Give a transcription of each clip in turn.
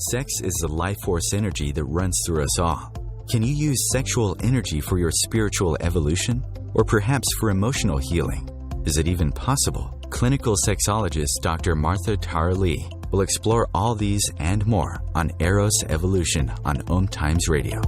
Sex is the life force energy that runs through us all. Can you use sexual energy for your spiritual evolution? Or perhaps for emotional healing? Is it even possible? Clinical sexologist Dr. Martha Tara Lee will explore all these and more on Eros Evolution on Om Times Radio.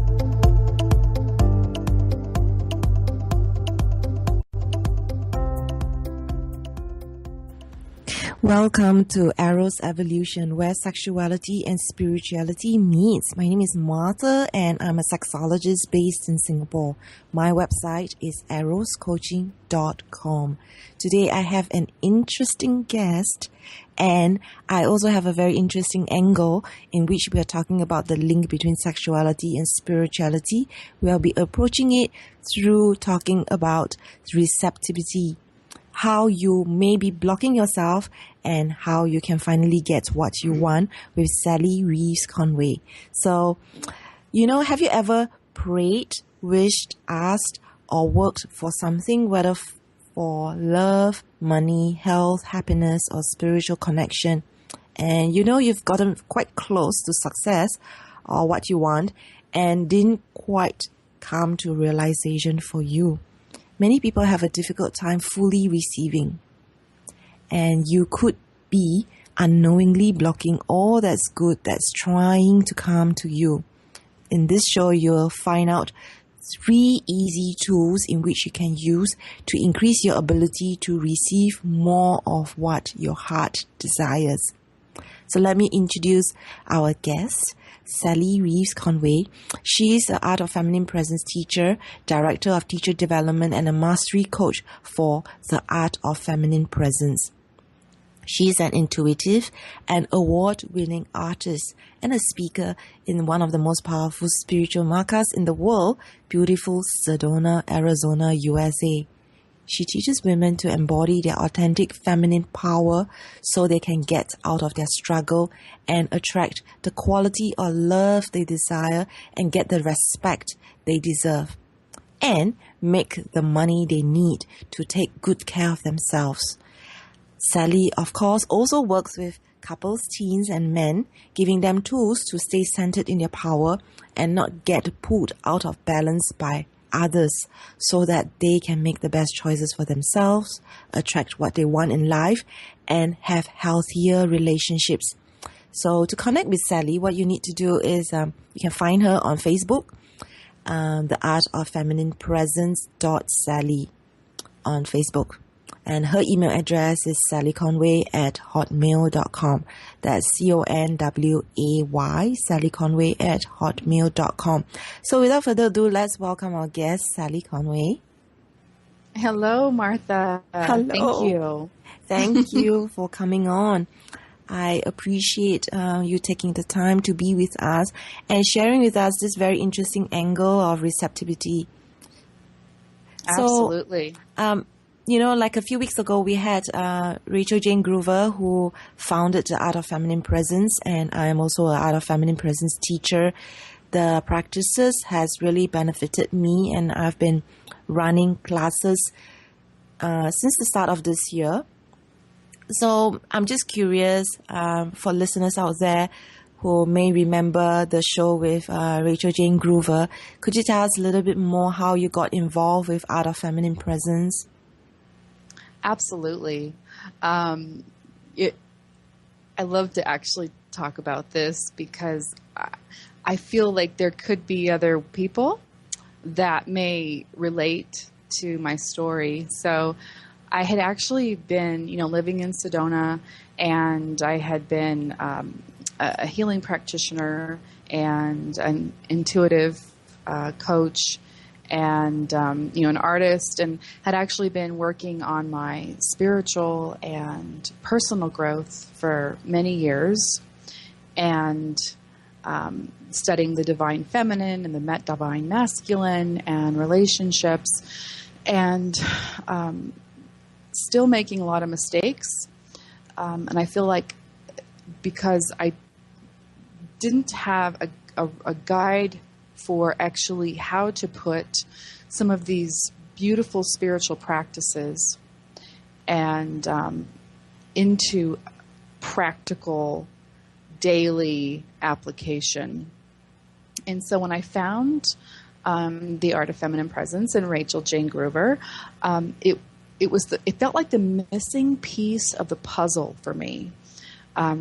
Welcome to Eros Evolution, where sexuality and spirituality meets. My name is Martha and I'm a sexologist based in Singapore. My website is eroscoaching.com. Today I have an interesting guest and I also have a very interesting angle in which we are talking about the link between sexuality and spirituality. We'll be approaching it through talking about receptivity, how you may be blocking yourself and how you can finally get what you want with Sally Reeves Conway. So, have you ever prayed, wished, asked, or worked for something, whether for love, money, health, happiness, or spiritual connection, and you've gotten quite close to success or what you want and didn't quite come to realization for you? Many people have a difficult time fully receiving, and you could be unknowingly blocking all that's good that's trying to come to you. In this show, you'll find out 3 easy tools in which you can use to increase your ability to receive more of what your heart desires. So let me introduce our guest, Sally Reeves Conway. She is an Art of Feminine Presence teacher, director of teacher development, and a mastery coach for the Art of Feminine Presence. She is an intuitive and award-winning artist and a speaker in one of the most powerful spiritual markers in the world, beautiful Sedona, Arizona, USA. She teaches women to embody their authentic feminine power so they can get out of their struggle and attract the quality or love they desire and get the respect they deserve and make the money they need to take good care of themselves. Sally, of course, also works with couples, teens, and men, giving them tools to stay centered in their power and not get pulled out of balance by others so that they can make the best choices for themselves, attract what they want in life, and have healthier relationships. So to connect with Sally, what you need to do is you can find her on Facebook, the Art of Feminine Presence.Sally on Facebook. And her email address is sallyconway@hotmail.com. That's CONWAY, sallyconway@hotmail.com. So without further ado, let's welcome our guest, Sally Conway. Hello, Martha. Hello. Thank you. Thank you for coming on. I appreciate you taking the time to be with us and sharing with us this very interesting angle of receptivity. Absolutely. So, like a few weeks ago, we had Rachel Jane Groover, who founded the Art of Feminine Presence, and I am also an Art of Feminine Presence teacher. The practices has really benefited me, and I've been running classes since the start of this year. So I'm just curious for listeners out there who may remember the show with Rachel Jane Groover. Could you tell us a little bit more how you got involved with Art of Feminine Presence? Absolutely. I love to actually talk about this because I feel like there could be other people that may relate to my story. So I had actually been, living in Sedona, and I had been a healing practitioner and an intuitive coach and, an artist, and had actually been working on my spiritual and personal growth for many years, and studying the divine feminine and the divine masculine and relationships, and still making a lot of mistakes. And I feel like because I didn't have a guide for actually how to put some of these beautiful spiritual practices and into practical daily application. And so when I found The Art of Feminine Presence and Rachel Jane Groover, it felt like the missing piece of the puzzle for me.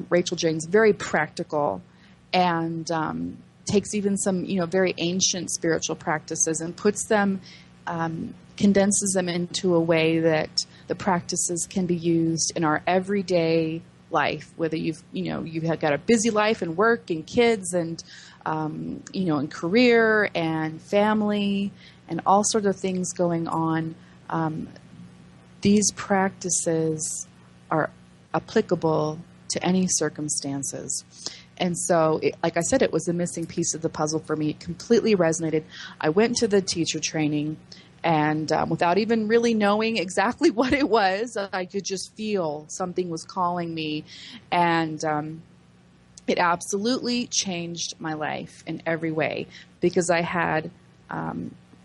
Rachel Jane's very practical and takes even some, very ancient spiritual practices and puts them, condenses them into a way that the practices can be used in our everyday life, whether you've got a busy life and work and kids and, and career and family and all sorts of things going on. These practices are applicable to any circumstances. And so, like I said, it was a missing piece of the puzzle for me. It completely resonated. I went to the teacher training, and without even really knowing exactly what it was, I could just feel something was calling me. And it absolutely changed my life in every way, because I had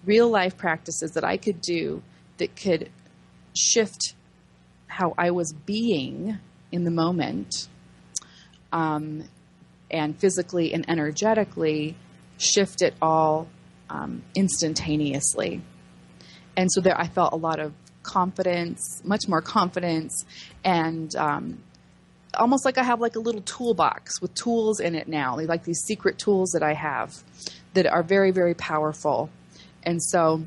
real life practices that I could do that could shift how I was being in the moment, and physically and energetically shift it all instantaneously. And so there I felt a lot of confidence, much more confidence, and almost like I have like a little toolbox with tools in it now, like these secret tools that I have that are very, very powerful. And so,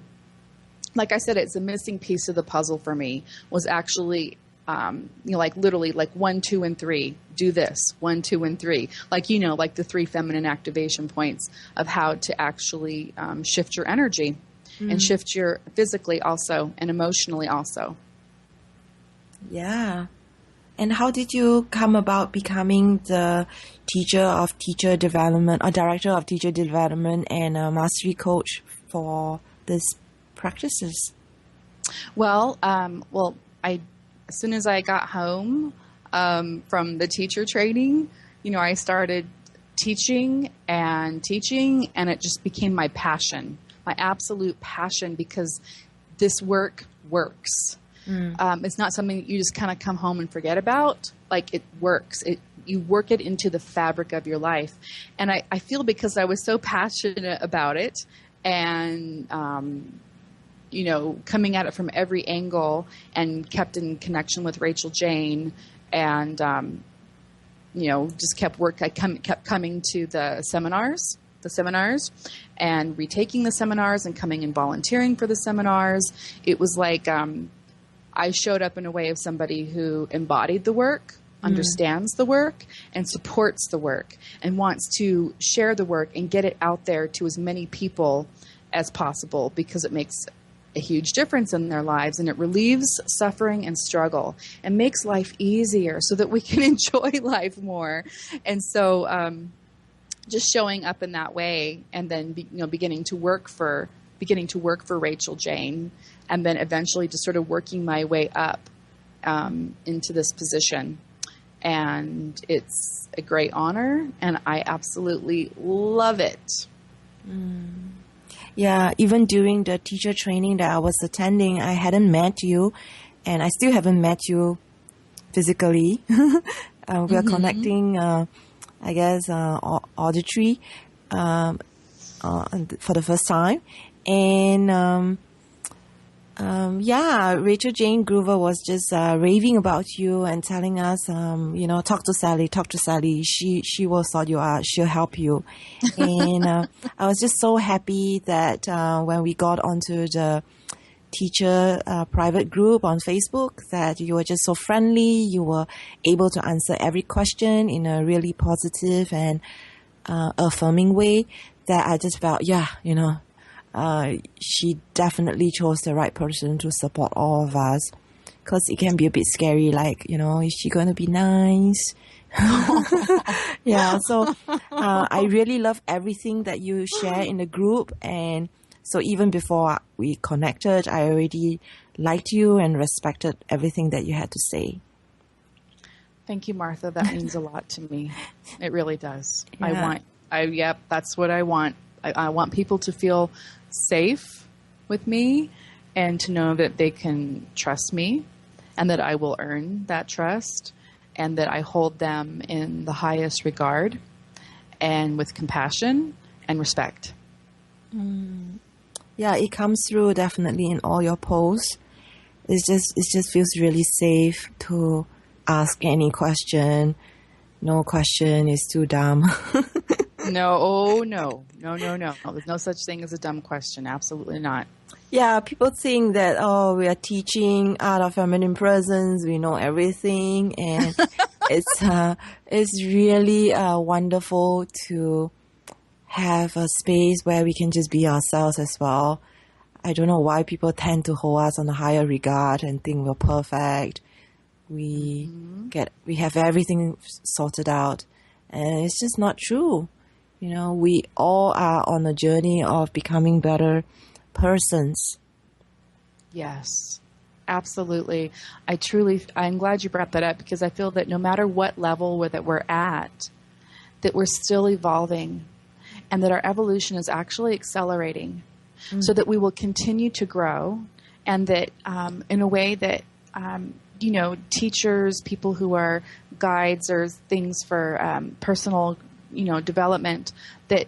like I said, it's a missing piece of the puzzle for me was actually, like literally like 1, 2, and 3, do this, 1, 2, and 3, like the 3 feminine activation points of how to actually shift your energy and shift your physically also and emotionally also. Yeah. And how did you come about becoming the teacher of teacher development or director of teacher development and a mastery coach for these practices? Well, as soon as I got home from the teacher training, I started teaching, and it just became my passion, my absolute passion, because this work works. It's not something you just kind of come home and forget about. Like, it works. You work it into the fabric of your life. And I feel because I was so passionate about it and, coming at it from every angle and kept in connection with Rachel Jane and, just kept kept coming to the seminars and retaking the seminars and coming and volunteering for the seminars. It was like, I showed up in a way of somebody who embodied the work, understands the work, and supports the work, and wants to share the work and get it out there to as many people as possible, because it makes a huge difference in their lives, and it relieves suffering and struggle and makes life easier so that we can enjoy life more. And so just showing up in that way, and then beginning to work for Rachel Jane, and then eventually just sort of working my way up into this position. And it's a great honor, and I absolutely love it. Yeah, even during the teacher training that I was attending, I hadn't met you, and I still haven't met you physically. We are connecting, I guess, auditory for the first time. And Rachel Jane Groover was just raving about you and telling us, talk to Sally. She will sort you out. She'll help you. And I was just so happy that when we got onto the teacher private group on Facebook, that you were just so friendly. You were able to answer every question in a really positive and affirming way, that I just felt, she definitely chose the right person to support all of us, because it can be a bit scary, like, is she going to be nice? So I really love everything that you share in the group. And so even before we connected, I already liked you and respected everything that you had to say. Thank you, Martha. That means a lot to me. It really does. Yeah. That's what I want. I want people to feel safe with me, and to know that they can trust me, and that I will earn that trust. and that I hold them in the highest regard and with compassion and respect. Yeah, it comes through definitely in all your posts. It just feels really safe to ask any question. No question is too dumb. No. There's no such thing as a dumb question. Absolutely not. Yeah, people think that, we are teaching Art of Feminine Presence, we know everything, and it's really wonderful to have a space where we can just be ourselves as well. I don't know why people tend to hold us on a higher regard and think we're perfect. We have everything sorted out, and it's just not true. You know, we all are on a journey of becoming better persons. Yes, absolutely. I'm glad you brought that up, because I feel that no matter what level that we're at, that we're still evolving, and that our evolution is actually accelerating, so that we will continue to grow, and that in a way that, teachers, people who are guides or things for personal, development, that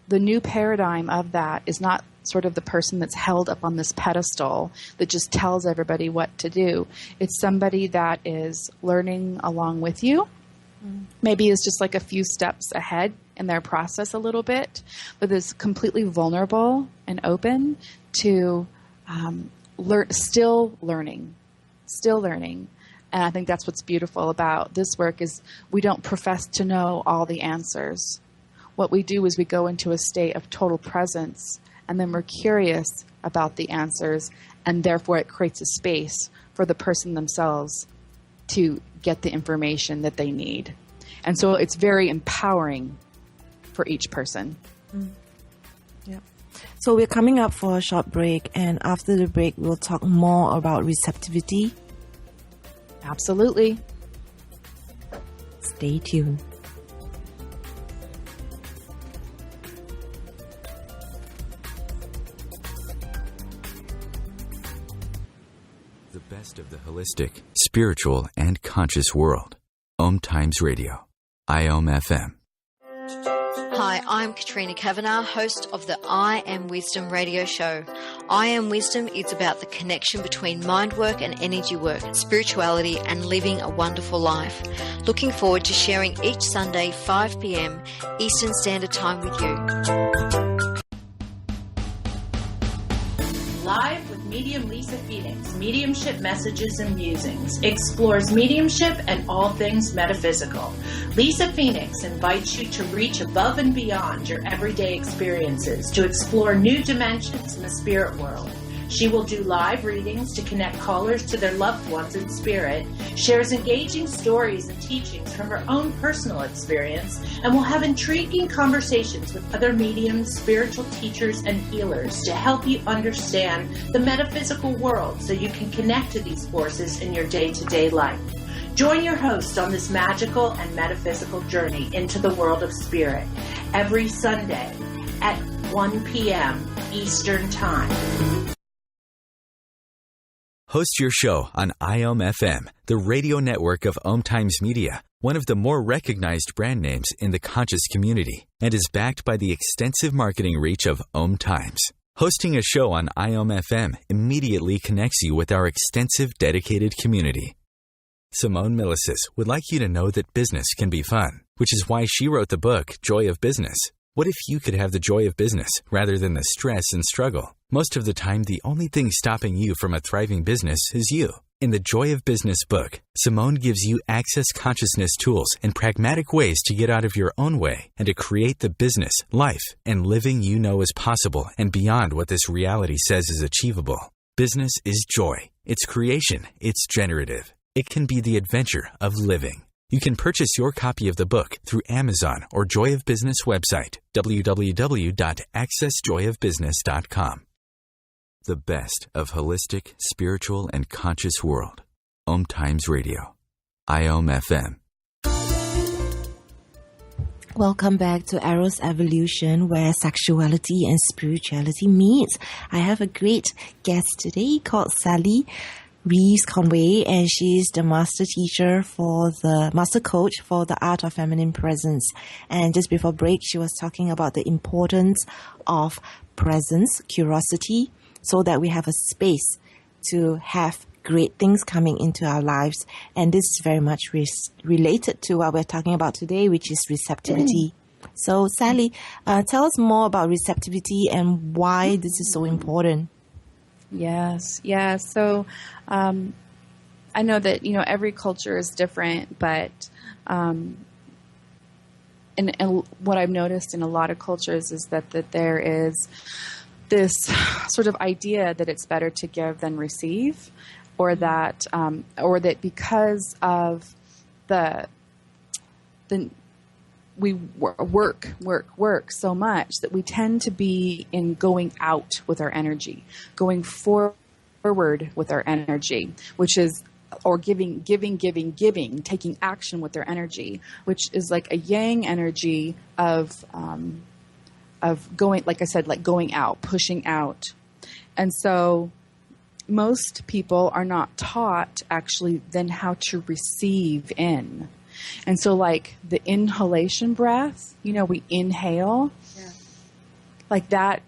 the new paradigm of that is not sort of the person that's held up on this pedestal that just tells everybody what to do. It's somebody that is learning along with you. Maybe is just like a few steps ahead in their process a little bit, but is completely vulnerable and open to still learning. And I think that's what's beautiful about this work is we don't profess to know all the answers. What we do is we go into a state of total presence, and then we're curious about the answers, and therefore it creates a space for the person themselves to get the information that they need. And so it's very empowering for each person. Yeah. So we're coming up for a short break, and after the break, we'll talk more about receptivity. Absolutely. Stay tuned. The best of the holistic, spiritual, and conscious world. Om Times Radio. IOM FM. Hi, I'm Katrina Kavanagh, host of the I Am Wisdom radio show. I Am Wisdom is about the connection between mind work and energy work, spirituality, and living a wonderful life. Looking forward to sharing each Sunday, 5 p.m. Eastern Standard Time with you. Live with medium Lisa Phoenix, Mediumship Messages and Musings, explores mediumship and all things metaphysical. Lisa Phoenix invites you to reach above and beyond your everyday experiences, to explore new dimensions in the spirit world. She will do live readings to connect callers to their loved ones in spirit, shares engaging stories and teachings from her own personal experience, and will have intriguing conversations with other mediums, spiritual teachers, and healers to help you understand the metaphysical world so you can connect to these forces in your day-to-day life. Join your host on this magical and metaphysical journey into the world of spirit every Sunday at 1 p.m. Eastern Time. Host your show on IOM FM, the radio network of Om Times Media, one of the more recognized brand names in the conscious community, and is backed by the extensive marketing reach of Om Times. Hosting a show on IOM FM immediately connects you with our extensive dedicated community. Simone Milicis would like you to know that business can be fun, which is why she wrote the book, Joy of Business. What if you could have the joy of business rather than the stress and struggle? Most of the time, the only thing stopping you from a thriving business is you. In the Joy of Business book, Simone gives you access consciousness tools and pragmatic ways to get out of your own way and to create the business, life, and living you know is possible and beyond what this reality says is achievable. Business is joy. It's creation. It's generative. It can be the adventure of living. You can purchase your copy of the book through Amazon or Joy of Business website, www.accessjoyofbusiness.com. The best of holistic, spiritual, and conscious world. Om Times Radio. IOM FM. Welcome back to Eros Evolution, where sexuality and spirituality meets. I have a great guest today called Sally. Reeves Conway, and she's the master coach for the art of feminine presence. And just before break, she was talking about the importance of presence, curiosity, so that we have a space to have great things coming into our lives. And this is very much related to what we're talking about today, which is receptivity. So, Sally, tell us more about receptivity and why this is so important. Yes. Yeah. So, I know that, every culture is different, but, and what I've noticed in a lot of cultures is that there is this sort of idea that it's better to give than receive, or that because of we work so much that we tend to be in going out with our energy, going forward with our energy, which is, or giving, taking action with their energy, which is like a yang energy of going, like I said, like going out, pushing out. And so most people are not taught actually then how to receive in. And so like the inhalation breath, we inhale, like that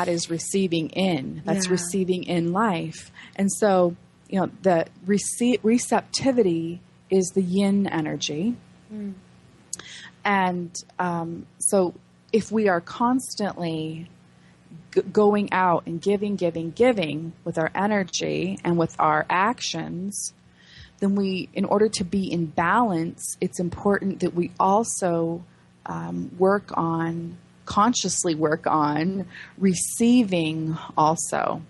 is receiving in, that's receiving in life. And so, the receptivity is the yin energy. And so if we are constantly going out and giving with our energy and with our actions, then in order to be in balance, it's important that we also consciously work on receiving also,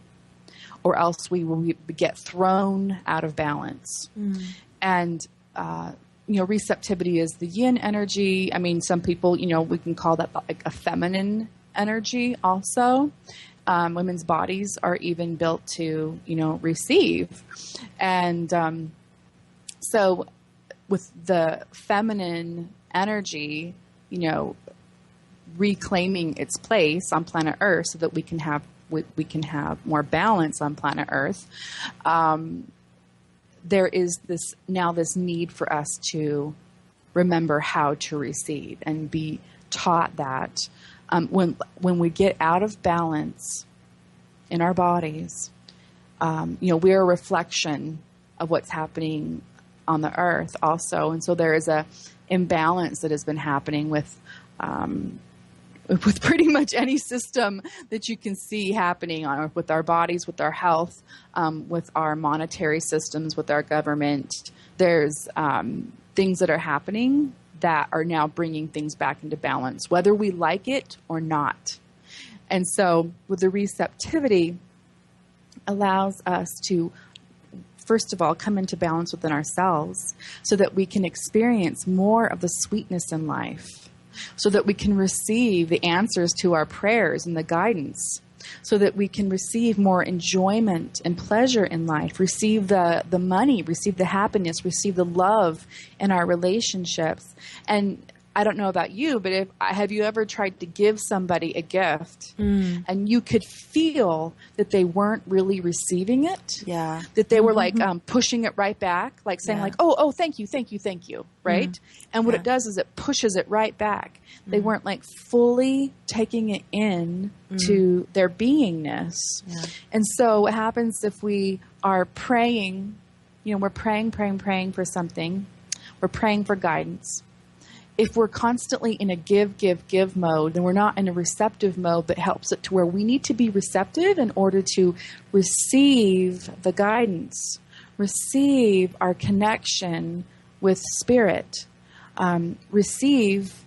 or else we will get thrown out of balance. And, receptivity is the yin energy. I mean, some people, we can call that like a feminine energy also. Women's bodies are even built to, receive. And, so with the feminine energy, reclaiming its place on planet Earth so that we can have more balance on planet Earth, there is this need for us to remember how to receive and be taught that when we get out of balance in our bodies, we're a reflection of what's happening on the earth also. And so there is a imbalance that has been happening with pretty much any system that you can see happening with our bodies, with our health, with our monetary systems, with our government. There's things that are happening that are now bringing things back into balance, whether we like it or not. And so with the receptivity allows us to, first of all, come into balance within ourselves so that we can experience more of the sweetness in life, so that we can receive the answers to our prayers and the guidance, so that we can receive more enjoyment and pleasure in life, receive the money, receive the happiness, receive the love in our relationships. And I don't know about you, but have you ever tried to give somebody a gift and you could feel that they weren't really receiving it? Yeah. That they were like pushing it right back, like saying like, oh, thank you, right? And what it does is it pushes it right back. They weren't like fully taking it in to their beingness. Yeah. And so what happens if we are praying, we're praying for something, we're praying for guidance. If we're constantly in a give mode, then we're not in a receptive mode that helps it to where we need to be receptive in order to receive the guidance, receive our connection with spirit, receive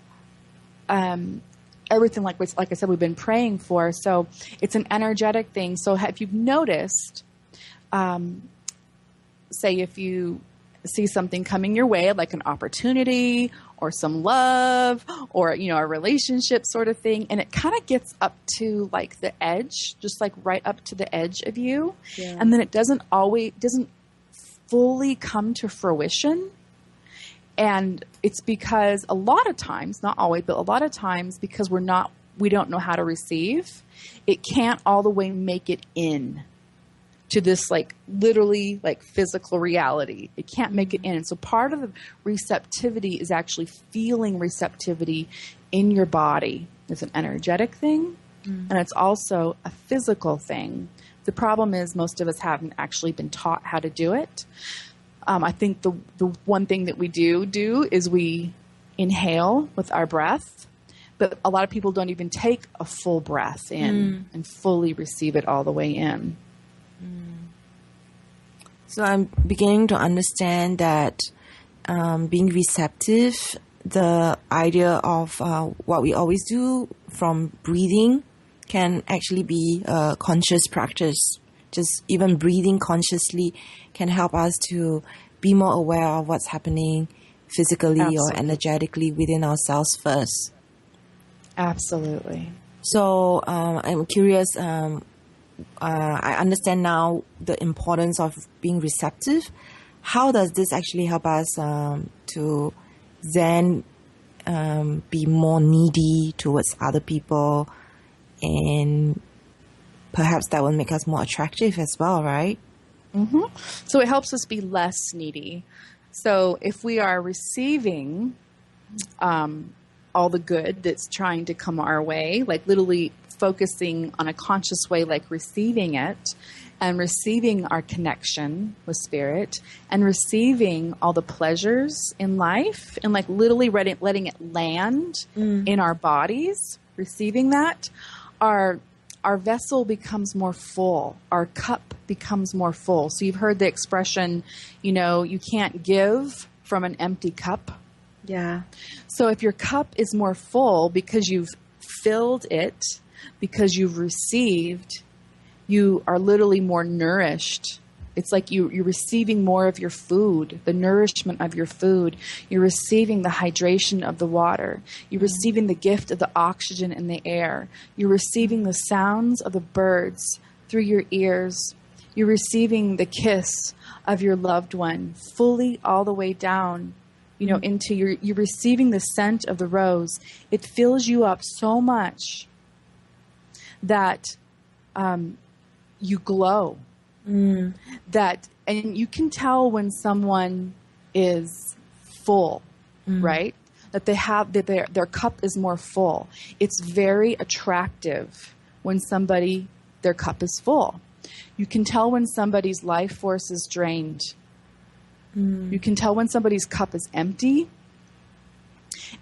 everything like I said, we've been praying for. So it's an energetic thing. So if you've noticed, say if you see something coming your way, like an opportunity or some love or, a relationship sort of thing. And it kind of gets up to like the edge, just like right up to the edge of you. Yeah. And then it doesn't fully come to fruition. And it's because a lot of times, not always, but a lot of times because we don't know how to receive, it can't all the way make it in. to this like literally like physical reality. It can't make it in. And so part of the receptivity is actually feeling receptivity in your body. It's an energetic thing, and it's also a physical thing. The problem is most of us haven't actually been taught how to do it. I think the one thing that we do is we inhale with our breath, but a lot of people don't even take a full breath in and fully receive it all the way in. So I'm beginning to understand that being receptive, the idea of what we always do from breathing can actually be a conscious practice. Just even breathing consciously can help us to be more aware of what's happening physically or energetically within ourselves first. Absolutely. So I'm curious, I understand now the importance of being receptive. How does this actually help us to then be more needy towards other people, and perhaps that will make us more attractive as well, right? Mm-hmm. So it helps us be less needy. So if we are receiving all the good that's trying to come our way, like literally focusing on a conscious way, like receiving it and receiving our connection with spirit and receiving all the pleasures in life and like literally letting it land in our bodies, receiving that, our vessel becomes more full. Our cup becomes more full. So you've heard the expression, you can't give from an empty cup. Yeah. So if your cup is more full because you've filled it, because you've received, you are literally more nourished. It's like you're receiving more of your food, the nourishment of your food. You're receiving the hydration of the water. You're receiving the gift of the oxygen in the air. You're receiving the sounds of the birds through your ears. You're receiving the kiss of your loved one fully all the way down, into you're receiving the scent of the rose. It fills you up so much that you glow. And you can tell when someone is full, right? That their cup is more full. It's very attractive when their cup is full. You can tell when somebody's life force is drained. You can tell when somebody's cup is empty.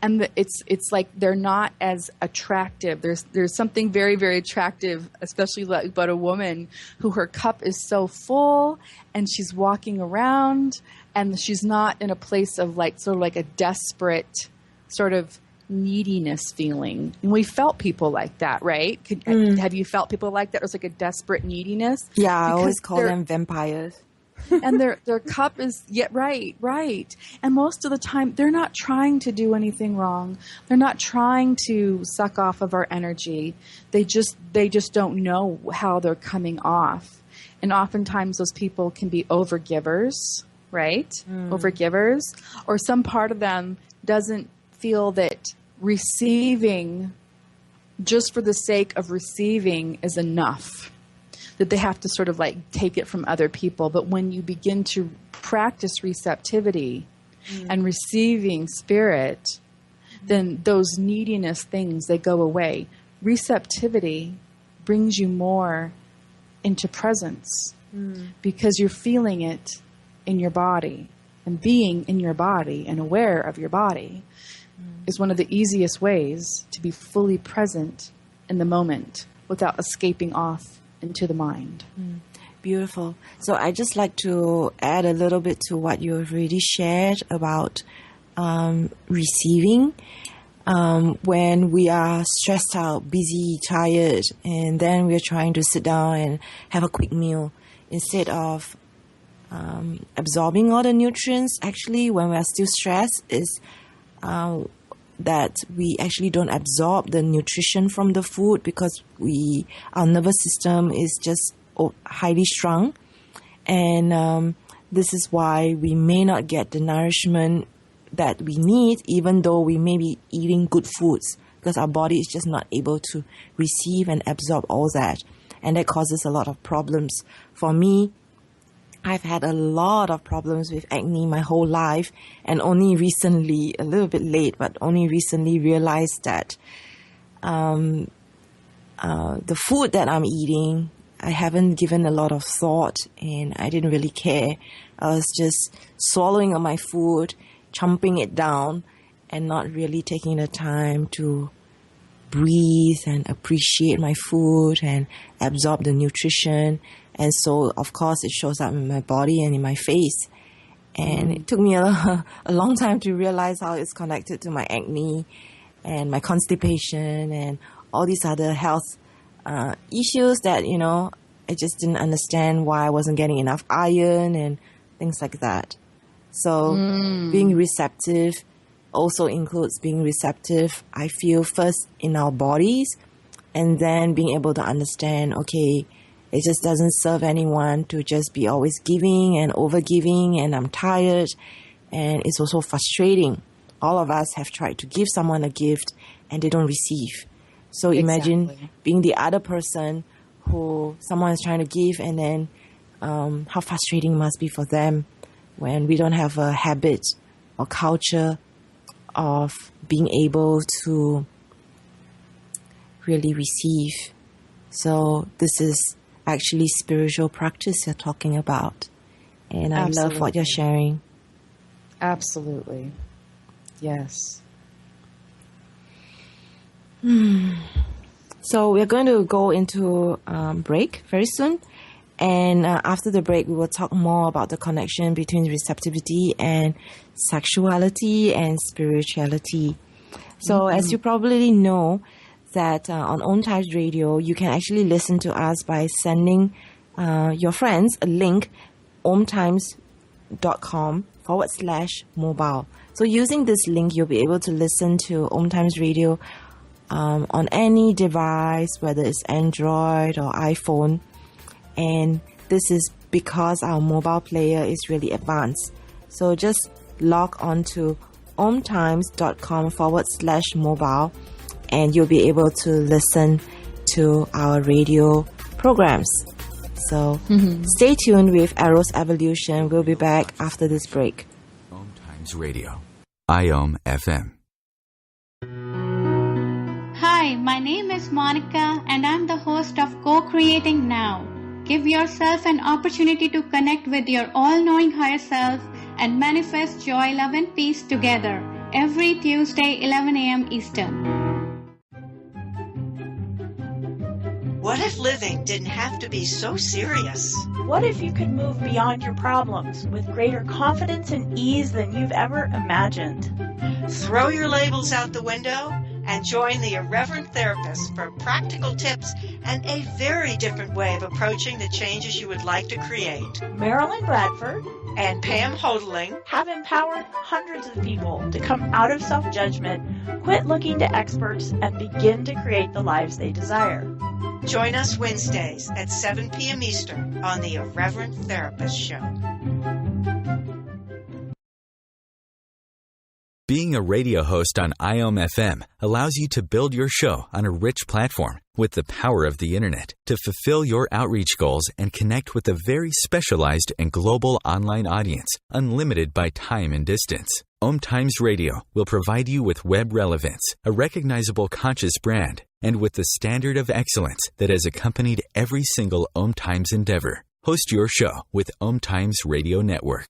And it's like they're not as attractive. There's something very, very attractive, especially about a woman who her cup is so full and she's walking around and she's not in a place of like sort of like a desperate sort of neediness feeling. And we felt people like that, right? Have you felt people like that? It was like a desperate neediness. Yeah, I always call them vampires. And their cup is right. And most of the time, they're not trying to do anything wrong. They're not trying to suck off of our energy. They just don't know how they're coming off. And oftentimes, those people can be overgivers, right? Overgivers, or some part of them doesn't feel that receiving just for the sake of receiving is enough. That they have to sort of like take it from other people. But when you begin to practice receptivity and receiving spirit, then those neediness things, they go away. Receptivity brings you more into presence because you're feeling it in your body. And being in your body and aware of your body is one of the easiest ways to be fully present in the moment without escaping off into the mind. Beautiful. So I just like to add a little bit to what you already shared about receiving. When we are stressed out, busy, tired, and then we're trying to sit down and have a quick meal instead of absorbing all the nutrients, actually, when we are still stressed, is that we actually don't absorb the nutrition from the food because our nervous system is just highly strung. And this is why we may not get the nourishment that we need, even though we may be eating good foods, because our body is just not able to receive and absorb all that. and that causes a lot of problems. For me, I've had a lot of problems with acne my whole life, and only recently, a little bit late, but only recently realized that the food that I'm eating, I haven't given a lot of thought, and I didn't really care. I was just swallowing my food, chomping it down, and not really taking the time to breathe and appreciate my food and absorb the nutrition. And so, of course, it shows up in my body and in my face. And it took me a long time to realize how it's connected to my acne and my constipation and all these other health issues that, I just didn't understand why I wasn't getting enough iron and things like that. So being receptive also includes being receptive, I feel, first in our bodies, and then being able to understand, okay, it just doesn't serve anyone to just be always giving and overgiving, and I'm tired, and it's also frustrating. All of us have tried to give someone a gift and they don't receive. So imagine being the other person who someone is trying to give, and then how frustrating it must be for them when we don't have a habit or culture of being able to really receive. So this is actually spiritual practice you're talking about. And I love what you're sharing. Absolutely. Yes. So we're going to go into break very soon. And after the break, we will talk more about the connection between receptivity and sexuality and spirituality. So as you probably know, that on Om Times Radio, you can actually listen to us by sending your friends a link, omtimes.com/mobile. So using this link, you'll be able to listen to Om Times Radio on any device, whether it's Android or iPhone. And this is because our mobile player is really advanced. So just log on to omtimes.com/mobile, and you'll be able to listen to our radio programs. So stay tuned with Eros Evolution. We'll be back after this break. Om Times Radio, IOM FM. Hi, my name is Monica, and I'm the host of Co-Creating Now. Give yourself an opportunity to connect with your all-knowing higher self and manifest joy, love, and peace together every Tuesday, 11 a.m. Eastern. What if living didn't have to be so serious? What if you could move beyond your problems with greater confidence and ease than you've ever imagined? Throw your labels out the window and join the Irreverent Therapist for practical tips and a very different way of approaching the changes you would like to create. Marilyn Bradford and Pam Hodling have empowered hundreds of people to come out of self-judgment, quit looking to experts, and begin to create the lives they desire. Join us Wednesdays at 7 p.m. Eastern on the Irreverent Therapist Show. Being a radio host on IOM FM allows you to build your show on a rich platform with the power of the internet to fulfill your outreach goals and connect with a very specialized and global online audience, unlimited by time and distance. Om Times Radio will provide you with web relevance, a recognizable conscious brand, and with the standard of excellence that has accompanied every single Om Times endeavor. Host your show with Om Times Radio Network.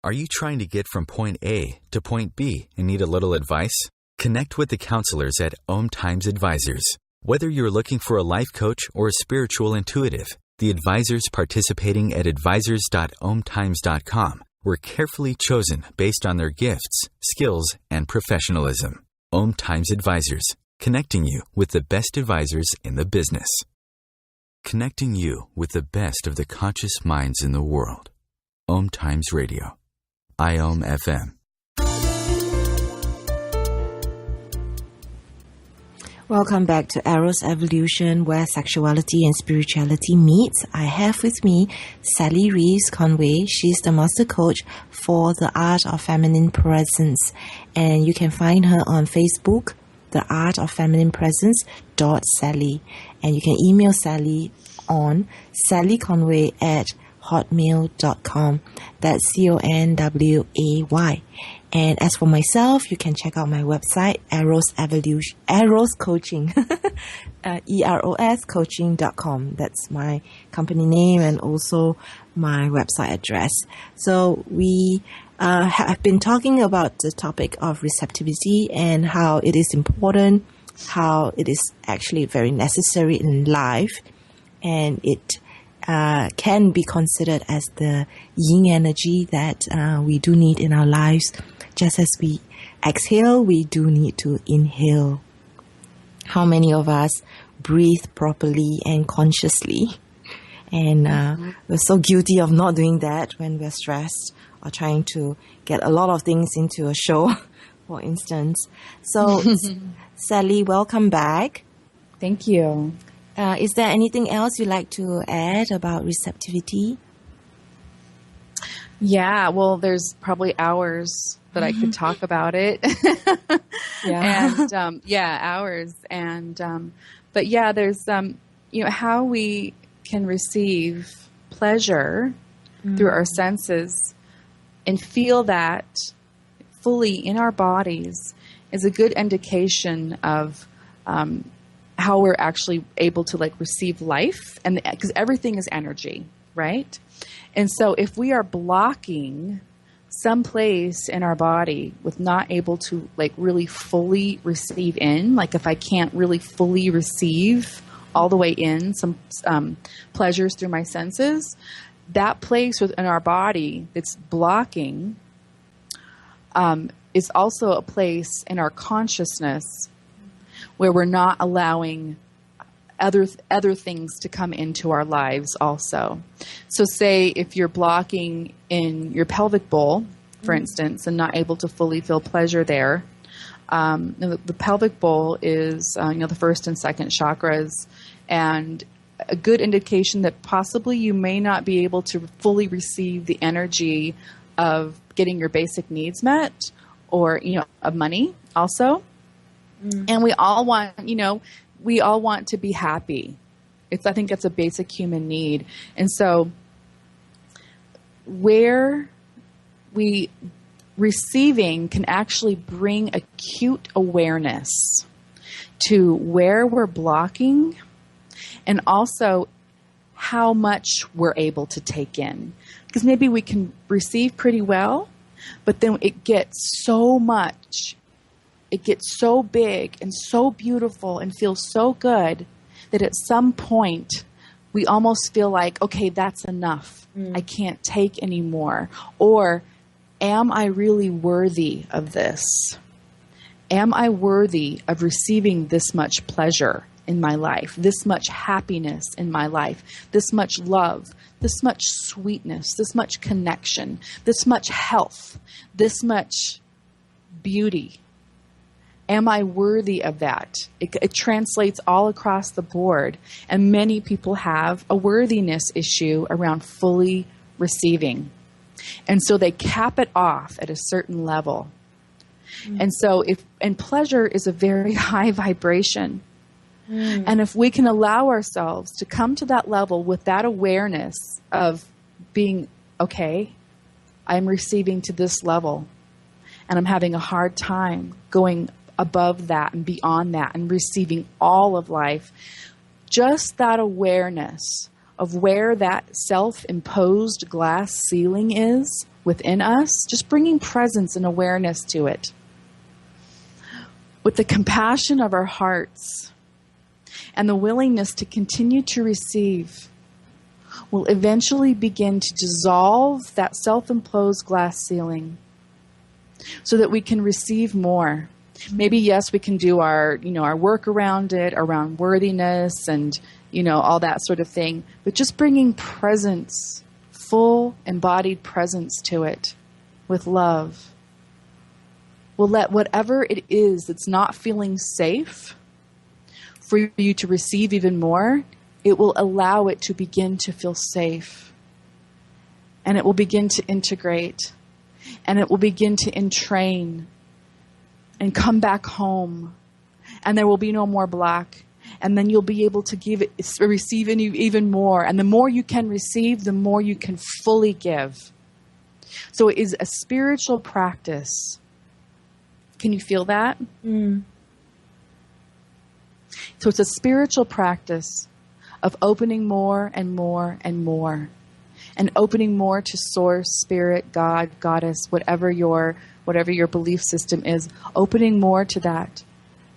Are you trying to get from point A to point B and need a little advice? Connect with the counselors at Om Times Advisors. Whether you're looking for a life coach or a spiritual intuitive, the advisors participating at advisors.omtimes.com were carefully chosen based on their gifts, skills, and professionalism. Om Times Advisors, connecting you with the best advisors in the business. Connecting you with the best of the conscious minds in the world. Om Times Radio. IOM FM. Welcome back to Eros Evolution, where sexuality and spirituality meet. I have with me Sally Reeves Conway. She's the master coach for the Art of Feminine Presence. And you can find her on Facebook, theartoffemininepresence.sally. And you can email Sally on sallyconway@hotmail.com. That's CONWAY. And as for myself, you can check out my website, Eros Coaching, EROS coaching.com. That's my company name and also my website address. So we have been talking about the topic of receptivity and how it is important, how it is actually very necessary in life, and it can be considered as the yin energy that we do need in our lives. Just as we exhale, we do need to inhale. How many of us breathe properly and consciously? And we're so guilty of not doing that when we're stressed or trying to get a lot of things into a show, for instance. So, Sally, welcome back. Thank you. Is there anything else you'd like to add about receptivity? Yeah, well, there's probably hours that I could talk about it. And hours. And but yeah, there's how we can receive pleasure through our senses and feel that fully in our bodies is a good indication of how we're actually able to receive life, and because everything is energy, right? And so if we are blocking some place in our body with not able to really fully receive in, if I can't really fully receive all the way in some pleasures through my senses, that place within our body that's blocking is also a place in our consciousness where we're not allowing other things to come into our lives also. So say if you're blocking in your pelvic bowl, for instance, and not able to fully feel pleasure there, the pelvic bowl is the first and second chakras, and a good indication that possibly you may not be able to fully receive the energy of getting your basic needs met, or of money also. And we all want to be happy. I think that's a basic human need. And so where we receiving can actually bring acute awareness to where we're blocking and also how much we're able to take in. Because maybe we can receive pretty well, but then it gets so much. It gets so big and so beautiful and feels so good that at some point we almost feel like, okay, that's enough. I can't take anymore. Or am I really worthy of this? Am I worthy of receiving this much pleasure in my life, this much happiness in my life, this much love, this much sweetness, this much connection, this much health, this much beauty? Am I worthy of that? It translates all across the board. And many people have a worthiness issue around fully receiving. And so they cap it off at a certain level. And so and pleasure is a very high vibration. And if we can allow ourselves to come to that level with that awareness of being, okay, I'm receiving to this level and I'm having a hard time going above that and beyond that and receiving all of life, just that awareness of where that self-imposed glass ceiling is within us, just bringing presence and awareness to it. With the compassion of our hearts and the willingness to continue to receive, will eventually begin to dissolve that self-imposed glass ceiling so that we can receive more. Maybe, yes, we can do our work around it, around worthiness and, all that sort of thing. But just bringing presence, full embodied presence to it with love will let whatever it is that's not feeling safe for you to receive even more, it will allow it to begin to feel safe. And it will begin to integrate. And it will begin to entrain and come back home and there will be no more black. And then you'll be able to receive even more. And the more you can receive, the more you can fully give. So it is a spiritual practice. Can you feel that? Mm. So it's a spiritual practice of opening more and more and more. And opening more to source, spirit, God, goddess, whatever your belief system is. Opening more to that.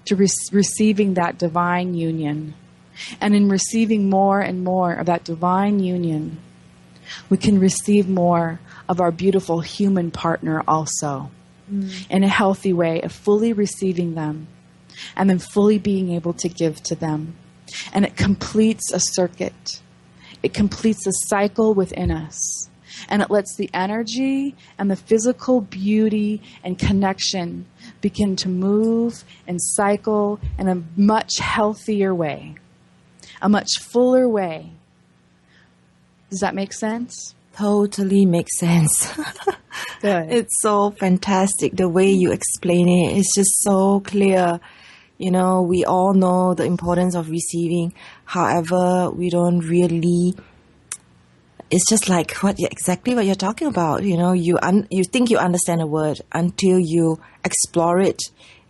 To receiving that divine union. And in receiving more and more of that divine union, we can receive more of our beautiful human partner also. In a healthy way of fully receiving them and then fully being able to give to them. And it completes a circuit. It completes a cycle within us. And it lets the energy and the physical beauty and connection begin to move and cycle in a much healthier way, a much fuller way. Does that make sense? Totally makes sense. Good. It's so fantastic. The way you explain it is just so clear. You know, we all know the importance of receiving. However, we don't really... It's just like exactly what you're talking about. You know, you think you understand a word until you explore it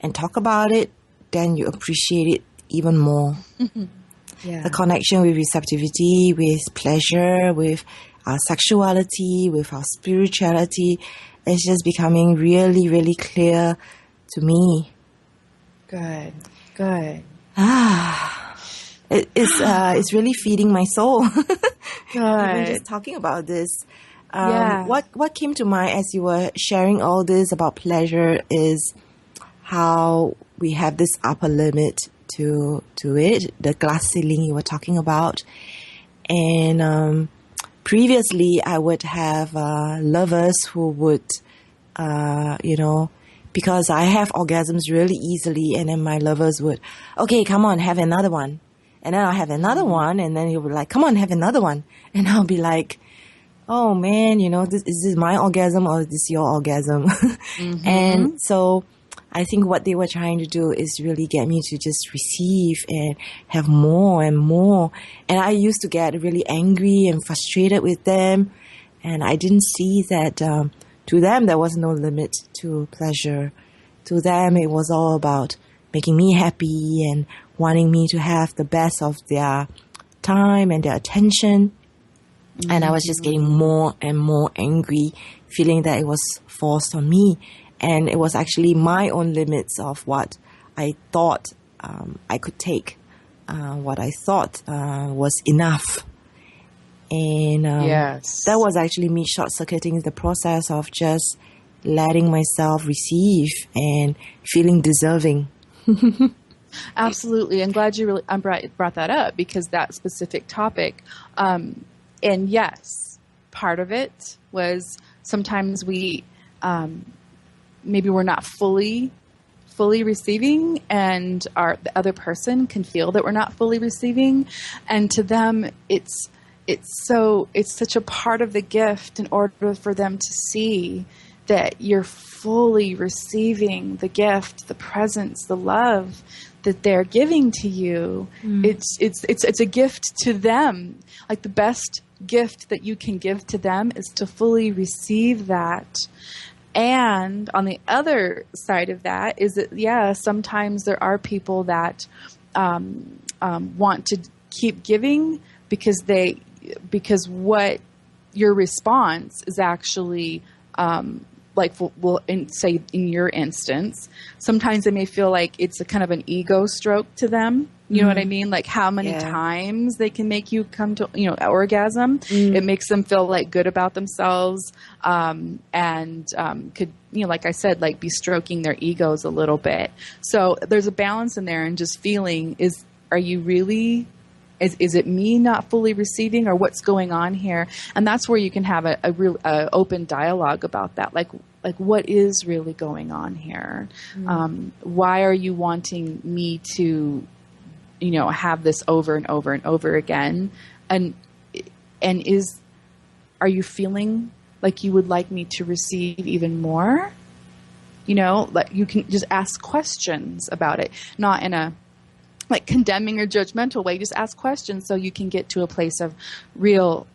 and talk about it, then you appreciate it even more. Yeah. The connection with receptivity, with pleasure, with our sexuality, with our spirituality is just becoming really, really clear to me. Good. It's really feeding my soul. Good. Even just talking about this. Yeah. What came to mind as you were sharing all this about pleasure is how we have this upper limit to it, the glass ceiling you were talking about. And previously I would have lovers who would, because I have orgasms really easily, and then my lovers would, okay, come on, have another one. And then I'll have another one, and then he'll be like, come on, have another one. And I'll be like, oh man, is this my orgasm or is this your orgasm? And so I think what they were trying to do is really get me to just receive and have more and more. And I used to get really angry and frustrated with them. And I didn't see that to them there was no limit to pleasure. To them it was all about making me happy and wanting me to have the best of their time and their attention. And I was just getting more and more angry, feeling that it was forced on me. And it was actually my own limits of what I thought I could take, what I thought was enough. And that was actually me short-circuiting the process of just letting myself receive and feeling deserving. Absolutely. I'm glad you really brought that up, because that specific topic. And yes, part of it was sometimes we maybe we're not fully receiving, and the other person can feel that we're not fully receiving, and to them it's such a part of the gift in order for them to see that you're fully receiving the gift, the presence, the love that they're giving to you. It's a gift to them. Like, the best gift that you can give to them is to fully receive that. And on the other side of that is that, sometimes there are people that want to keep giving because what your response is actually say in your instance, sometimes they may feel like it's a kind of an ego stroke to them. You know what I mean? Like how many times they can make you come to, orgasm. It makes them feel like good about themselves. And could, like I said, like be stroking their egos a little bit. So there's a balance in there, and just feeling are you really, is it me not fully receiving, or what's going on here? And that's where you can have a real open dialogue about that. Like what is really going on here? Why are you wanting me to, have this over and over and over again? And are you feeling like you would like me to receive even more? Like you can just ask questions about it, not in a like condemning or judgmental way. Just ask questions so you can get to a place of real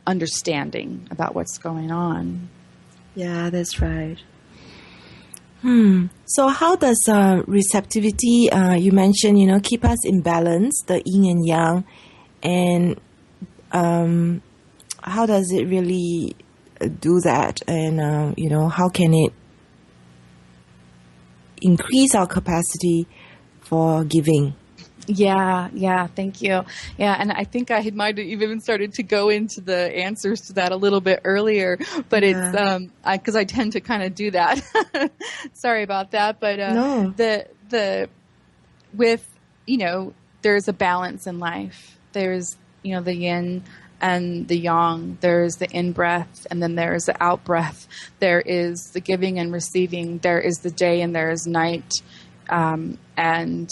understanding about what's going on. Yeah, that's right. So how does receptivity, you mentioned, keep us in balance, the yin and yang, and how does it really do that? And, how can it increase our capacity for giving? Yeah, thank you. Yeah, and I think I might have even started to go into the answers to that a little bit earlier, but it's because I tend to kind of do that. Sorry about that, but No. There's a balance in life. There's the yin and the yang. There's the in-breath, and then there's the out-breath. There is the giving and receiving. There is the day and there is night, and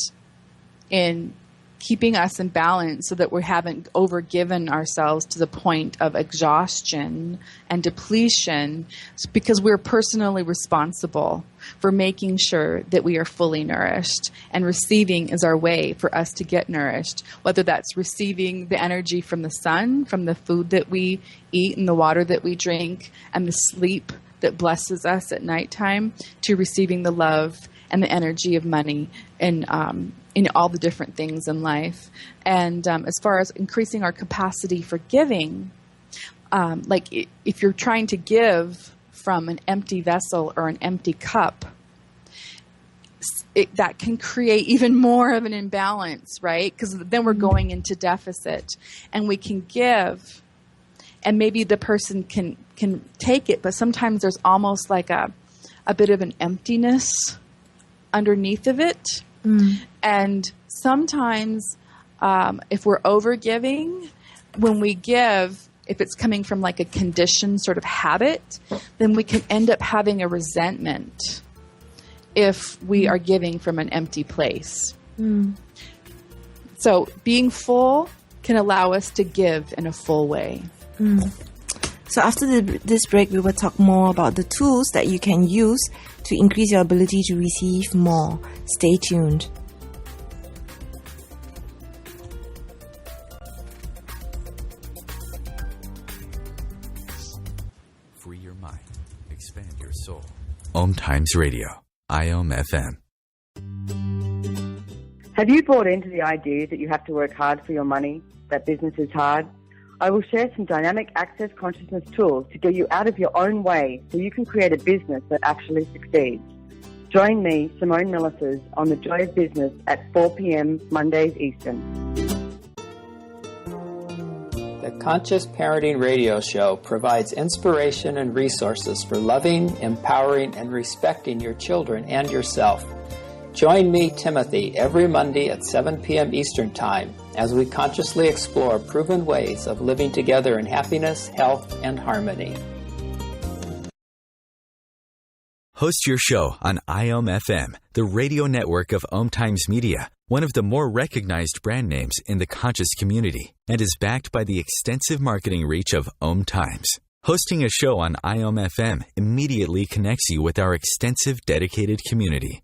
in keeping us in balance so that we haven't overgiven ourselves to the point of exhaustion and depletion, because we're personally responsible for making sure that we are fully nourished, and receiving is our way for us to get nourished, whether that's receiving the energy from the sun, from the food that we eat and the water that we drink and the sleep that blesses us at nighttime, to receiving the love and the energy of money and in all the different things in life. And as far as increasing our capacity for giving, if you're trying to give from an empty vessel or an empty cup, that can create even more of an imbalance, right? Because then we're going into deficit, and we can give, and maybe the person can take it, but sometimes there's almost like a bit of an emptiness underneath of it. And sometimes if we're over giving, when we give, if it's coming from like a conditioned sort of habit, then we can end up having a resentment if we are giving from an empty place. So being full can allow us to give in a full way. So after this break, we will talk more about the tools that you can use to increase your ability to receive more. Stay tuned. Free your mind. Expand your soul. Om Times Radio. IOM FM. Have you bought into the idea that you have to work hard for your money, that business is hard? I will share some dynamic access consciousness tools to get you out of your own way so you can create a business that actually succeeds. Join me, Simone Millisers, on The Joy of Business at 4 p.m. Mondays Eastern. The Conscious Parenting Radio Show provides inspiration and resources for loving, empowering, and respecting your children and yourself. Join me, Timothy, every Monday at 7 p.m. Eastern Time as we consciously explore proven ways of living together in happiness, health, and harmony. Host your show on IOM FM, the radio network of Om Times Media, one of the more recognized brand names in the conscious community, and is backed by the extensive marketing reach of Om Times. Hosting a show on IOM FM immediately connects you with our extensive dedicated community.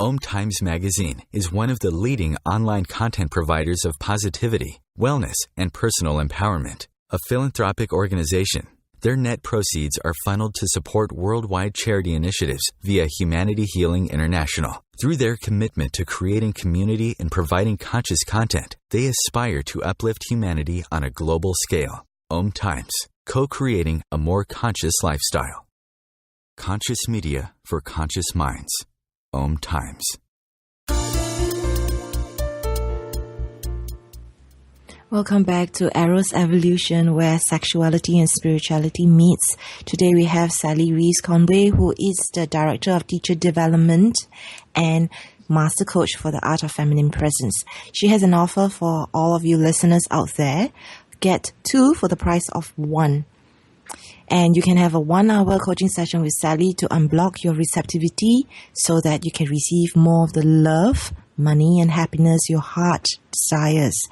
Om Times Magazine is one of the leading online content providers of positivity, wellness, and personal empowerment. A philanthropic organization, their net proceeds are funneled to support worldwide charity initiatives via Humanity Healing International. Through their commitment to creating community and providing conscious content, they aspire to uplift humanity on a global scale. Om Times, co-creating a more conscious lifestyle. Conscious media for conscious minds. Om Times. Welcome back to Eros Evolution, where sexuality and spirituality meets. Today we have Sally Reeves Conway, who is the Director of Teacher Development and Master Coach for the Art of Feminine Presence. She has an offer for all of you listeners out there. Get 2 for the price of 1. And you can have a 1-hour coaching session with Sally to unblock your receptivity so that you can receive more of the love, money, and happiness your heart desires.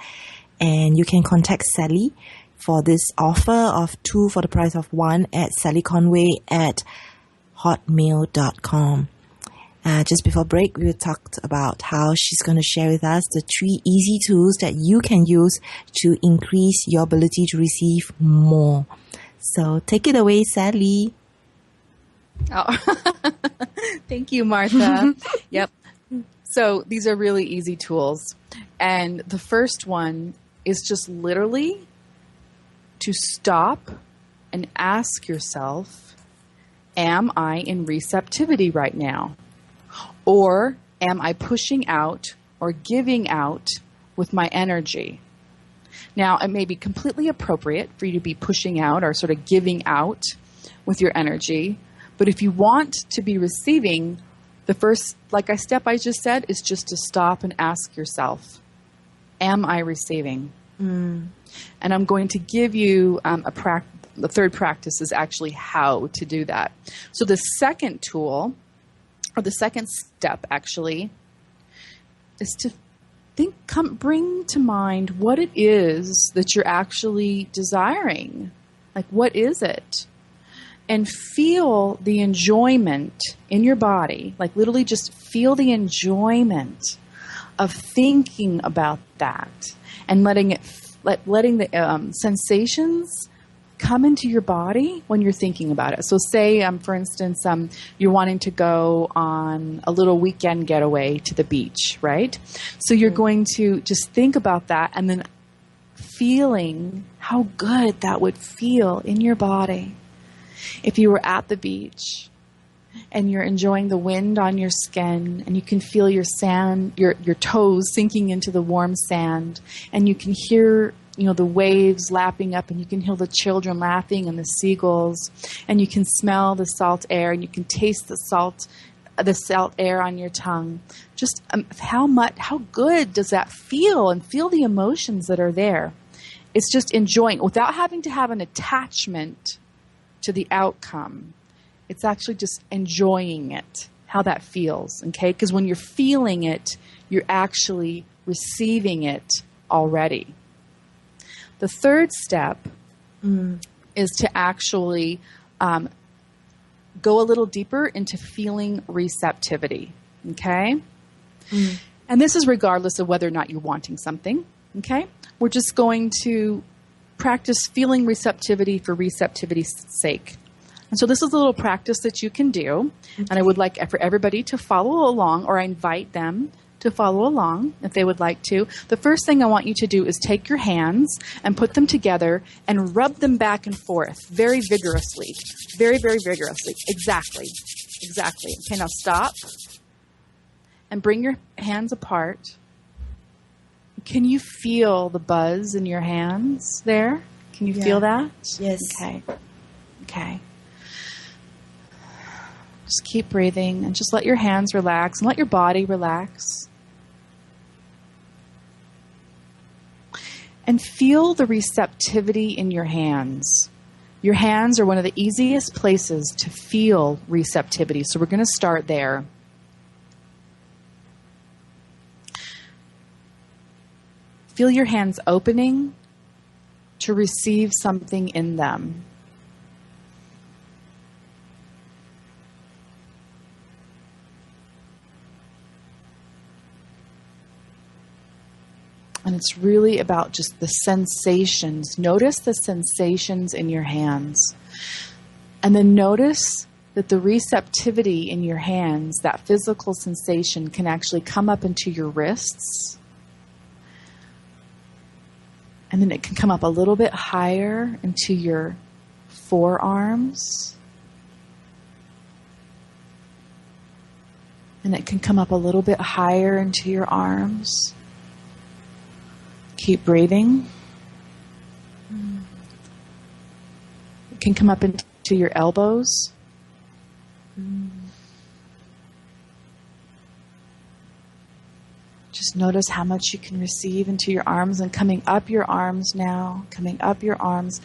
And you can contact Sally for this offer of 2 for the price of 1 at Sally Conway at hotmail.com. Just before break, we talked about how she's going to share with us the 3 easy tools that you can use to increase your ability to receive more. So take it away, Sally. Oh, thank you, Martha. Yep. So these are really easy tools. And the first one is just literally to stop and ask yourself, am I in receptivity right now? Or am I pushing out or giving out with my energy? Now, it may be completely appropriate for you to be pushing out or sort of giving out with your energy. But if you want to be receiving, the first step I just said is just to stop and ask yourself, am I receiving? And I'm going to give you the third practice is actually how to do that. So the second tool, or the second step actually, is to bring to mind what it is that you're actually desiring. Like, what is it? And feel the enjoyment in your body, like literally just feel the enjoyment of thinking about that and letting the sensations come into your body when you're thinking about it. So say, for instance, you're wanting to go on a little weekend getaway to the beach, right? So you're going to just think about that and then feeling how good that would feel in your body. If you were at the beach and you're enjoying the wind on your skin and you can feel your toes sinking into the warm sand and you can hear, the waves lapping up and you can hear the children laughing and the seagulls and you can smell the salt air and you can taste the salt air on your tongue. Just how good does that feel, and feel the emotions that are there. It's just enjoying without having to have an attachment to the outcome. It's actually just enjoying it, how that feels, okay? Because when you're feeling it, you're actually receiving it already. The third step is to actually go a little deeper into feeling receptivity, okay? And this is regardless of whether or not you're wanting something, okay? We're just going to practice feeling receptivity for receptivity's sake. And so this is a little practice that you can do. And I would like for everybody to follow along, or I invite them to follow along if they would like to. The first thing I want you to do is take your hands and put them together and rub them back and forth very vigorously. Very, very vigorously. Exactly. Okay, now stop and bring your hands apart. Can you feel the buzz in your hands there? Can you feel that? Yes. Okay. Just keep breathing and just let your hands relax and let your body relax. And feel the receptivity in your hands. Your hands are one of the easiest places to feel receptivity, so we're going to start there. Feel your hands opening to receive something in them. And it's really about just the sensations. Notice the sensations in your hands. And then notice that the receptivity in your hands, that physical sensation, can actually come up into your wrists. And then it can come up a little bit higher into your forearms. And it can come up a little bit higher into your arms. Keep breathing. It can come up into your elbows. Just notice how much you can receive into your arms, and coming up your arms now, coming up your arms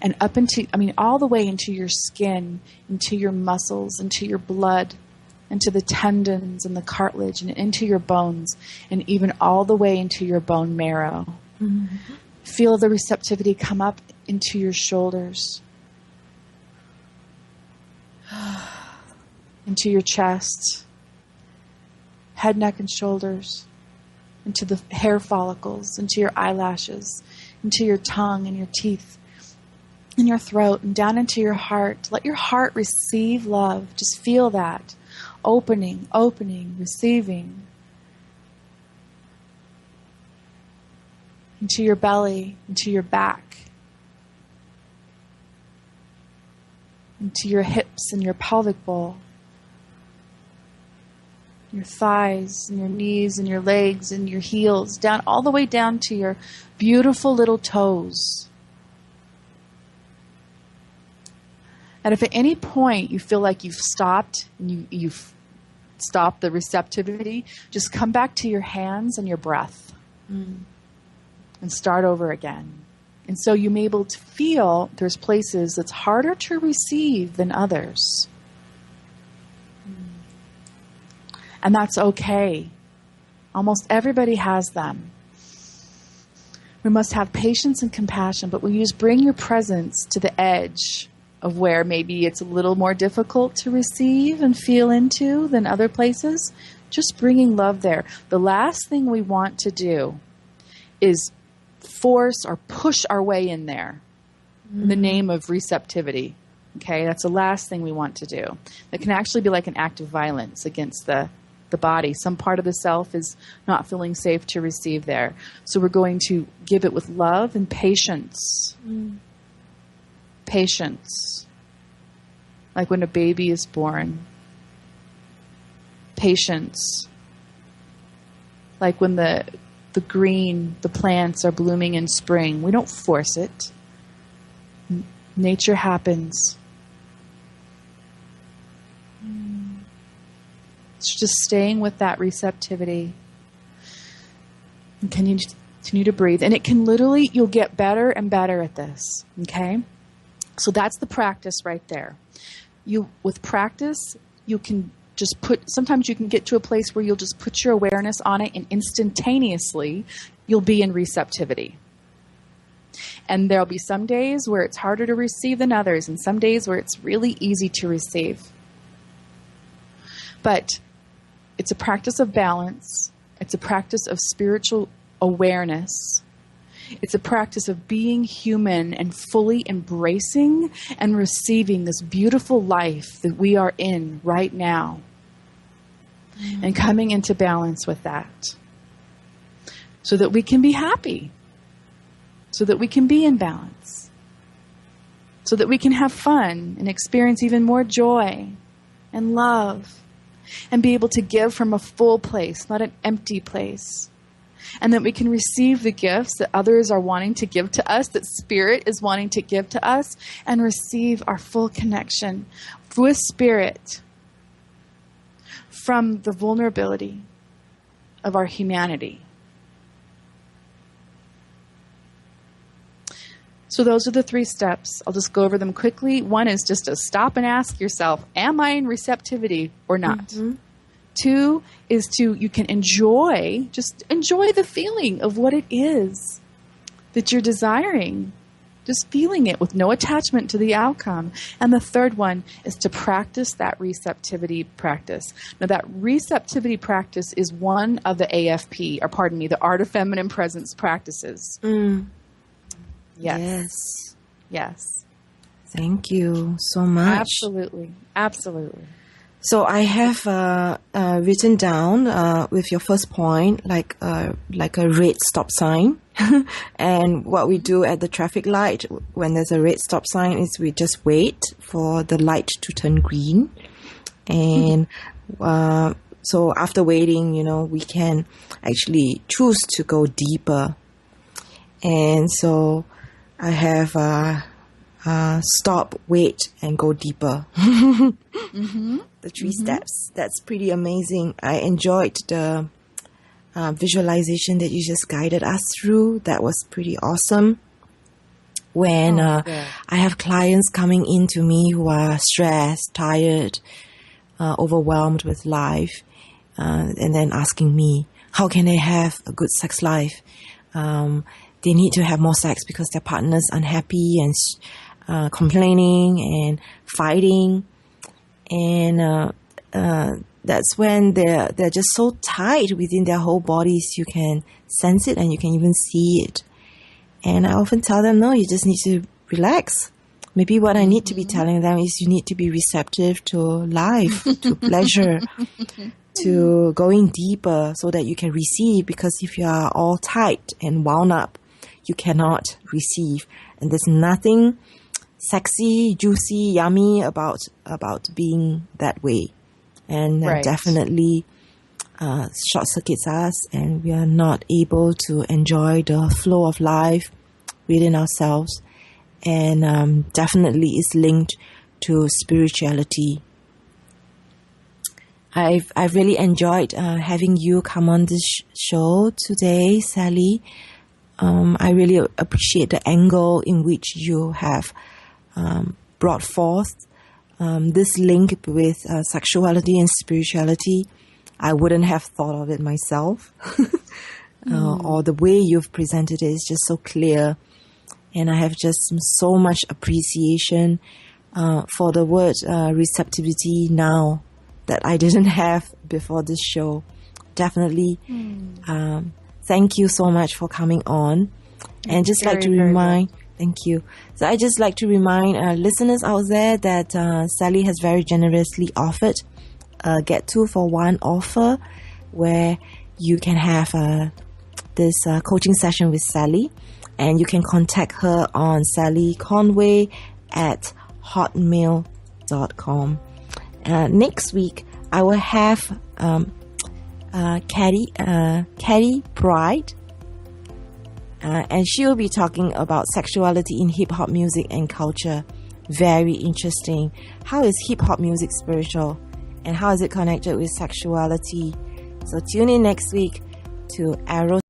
and up into, all the way into your skin, into your muscles, into your blood, into the tendons and the cartilage and into your bones, and even all the way into your bone marrow. Feel the receptivity come up into your shoulders. into your chest, head, neck, and shoulders, into the hair follicles, into your eyelashes, into your tongue and your teeth, in your throat, and down into your heart. Let your heart receive love. Just feel that. Opening, receiving. Into your belly, into your back, into your hips and your pelvic bowl, your thighs and your knees and your legs and your heels, down all the way down to your beautiful little toes. And if at any point you feel like you've stopped and you've stopped the receptivity, just come back to your hands and your breath and start over again. And so you're able to feel there's places that's harder to receive than others. And that's okay. Almost everybody has them. We must have patience and compassion, but bring your presence to the edge of where maybe it's a little more difficult to receive and feel into than other places. Just bringing love there. The last thing we want to do is force or push our way in there in the name of receptivity. Okay, that's the last thing we want to do. That can actually be like an act of violence against the body. Some part of the self is not feeling safe to receive there. So we're going to give it with love and patience. Patience. Like when a baby is born. Patience. Like when the plants are blooming in spring. We don't force it. Nature happens. It's just staying with that receptivity. And continue to breathe. And it can literally, you'll get better and better at this. Okay? So that's the practice right there. With practice, you can sometimes you can get to a place where you'll just put your awareness on it and instantaneously you'll be in receptivity. And there'll be some days where it's harder to receive than others, and some days where it's really easy to receive. But it's a practice of balance. It's a practice of spiritual awareness. It's a practice of being human and fully embracing and receiving this beautiful life that we are in right now. And coming into balance with that. So that we can be happy. So that we can be in balance. So that we can have fun and experience even more joy and love. And be able to give from a full place, not an empty place. And that we can receive the gifts that others are wanting to give to us, that Spirit is wanting to give to us, and receive our full connection with Spirit from the vulnerability of our humanity. So those are the 3 steps. I'll just go over them quickly. 1 is just to stop and ask yourself, am I in receptivity or not? 2 is you can enjoy the feeling of what it is that you're desiring. Just feeling it with no attachment to the outcome. And the 3rd one is to practice that receptivity practice. Now that receptivity practice is one of the AFP, the Art of Feminine Presence practices. Yes. Thank you so much. Absolutely. So I have written down with your first point like a red stop sign. And what we do at the traffic light when there's a red stop sign is we just wait for the light to turn green. And so after waiting, we can actually choose to go deeper. And so I have stop, wait, and go deeper. The 3 steps. That's pretty amazing. I enjoyed the visualization that you just guided us through. That was pretty awesome. When I have clients coming into me who are stressed, tired, overwhelmed with life, and then asking me, how can they have a good sex life? They need to have more sex because their partner's unhappy and complaining and fighting. And that's when they're just so tight within their whole bodies. You can sense it and you can even see it. And I often tell them, no, you just need to relax. Maybe what I need to be telling them is you need to be receptive to life, to pleasure, to going deeper so that you can receive. Because if you are all tight and wound up, you cannot receive. And there's nothing sexy, juicy, yummy about being that way. And that definitely short circuits us, and we are not able to enjoy the flow of life within ourselves. And definitely is linked to spirituality. I've really enjoyed having you come on this show today, Sally. I really appreciate the angle in which you have brought forth this link with sexuality and spirituality. I wouldn't have thought of it myself. Or the way you've presented it is just so clear. And I have just so much appreciation for the word receptivity now that I didn't have before this show. Definitely. Thank you so much for coming on. And just like to remind, thank you. So I just like to remind listeners out there that Sally has very generously offered a Get 2 for 1 offer where you can have this coaching session with Sally. And you can contact her on sallyconway@hotmail.com. Next week, I will have Caddy Pride. And she will be talking about sexuality in hip-hop music and culture. Very interesting. How is hip-hop music spiritual? And how is it connected with sexuality? So tune in next week to Eros